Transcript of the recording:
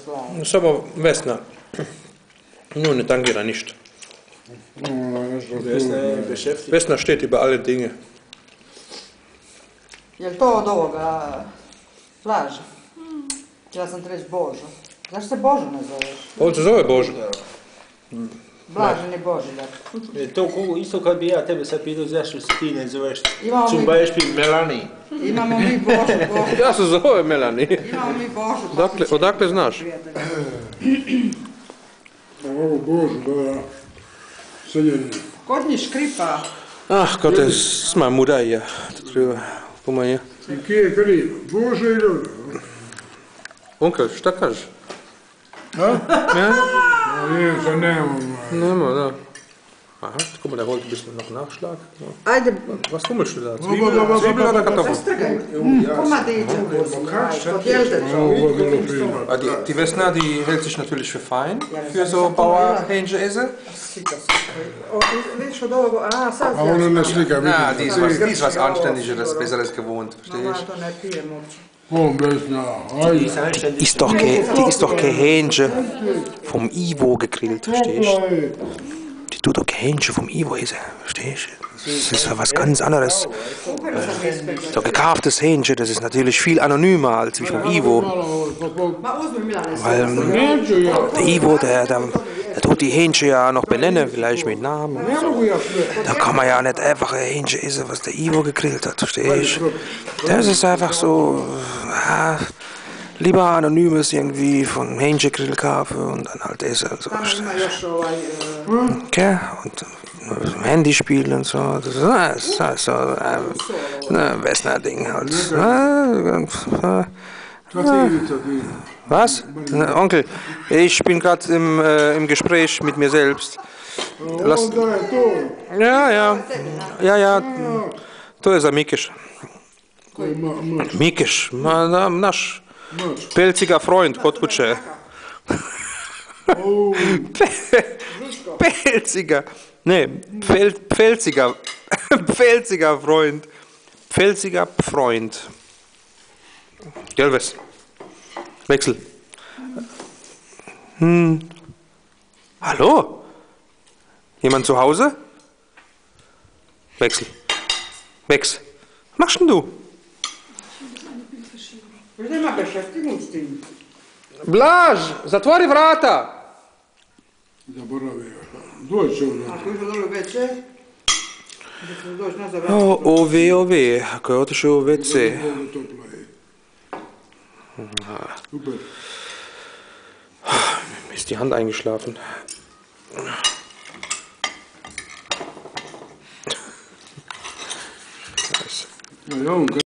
Fleisch. Das ist aber Wessner. Nur eine Tangira nicht. Wessner steht über alle Dinge. Je li to od ovoga plaže? Ja sam ti reći Božo. Zašto se Božo ne zoveš? On se zove Božo. Blaženi Božiljak. To isto kad bi ja tebe sad pitao zašto se ti ne zoveš Imamo mi- Čumbaješpi Melani. Imamo mi Božu, Božu. Ja se zove Melanie. Imamo mi Božu. Odakle znaš? Ovo Božu, da, seljenje. Kod njih škripa. Ah, Gott, das ist mal Mutter hier. Drüber. Guck mal hier. I kje je kriv? Bože ili ono? Onkel, šta kažeš? A? Ja? Ja, sad nemam. Nema, da. Aha, guck mal, der holt ein bisschen noch Nachschlag. Ajde, Was hummelst du da? Zwiebel Zwiebel oder Kartoffel? strgaj. Komadiće. Podijelite to. Ovo je bilo fino. Ah, die Wessner, die hält sich natürlich für fein, für so Bauerhähnchen-Esse. Vidiš od ovog, a sad A ono ne slika, Ja, vidim. die ist was Anständigeres, Besseres gewohnt, verstehst Mama du? to ne pijem uopće. On besna, ajde. Die ist doch kein Hähnchen vom Ivo gegrillt, verstehst du? Die tut doch kein Hähnchen vom Ivo essen, verstehst du? Das ist ja was ganz anderes. So gekauftes Hähnchen, das ist natürlich viel anonymer als wie vom Ivo. Ma uzmi Milane. Weil der Ivo, der tut die Hähnchen ja noch benennen, vielleicht mit Namen. Und so. Da kann man ja nicht einfach ein Hähnchen essen, was der Ivo gegrillt hat, verstehst du? Das ist einfach so, ja, lieber Anonymes irgendwie von Hähnchengrill kaufen und dann halt essen und so. Tamo ima još ovaj... Okay? Und Handy spielen und so. Das ist so ein Wessner-Ding halt. Was? Onkel, ich bin gerade im Gespräch mit mir selbst. Lass, ja, to je za Mikiš. Mikiš, naš pelciga Freund kod kuće. Pelziger. Nee, Pelziger. Pelziger Freund. Pelziger Freund. Gelbes. Wechsel. Hallo? Jemand zu Hause? Wechsel. Was machst denn du? Nema bešeftinut s tim. Blaž, zatvori vrata! Zaboravio. Doći ono. Ako išao dole u WC, da ćemo doći nazad Ove, ako je otišao u WC. Ovo toplo je. Super. Mir ist die Hand eingeschlafen. Ja, on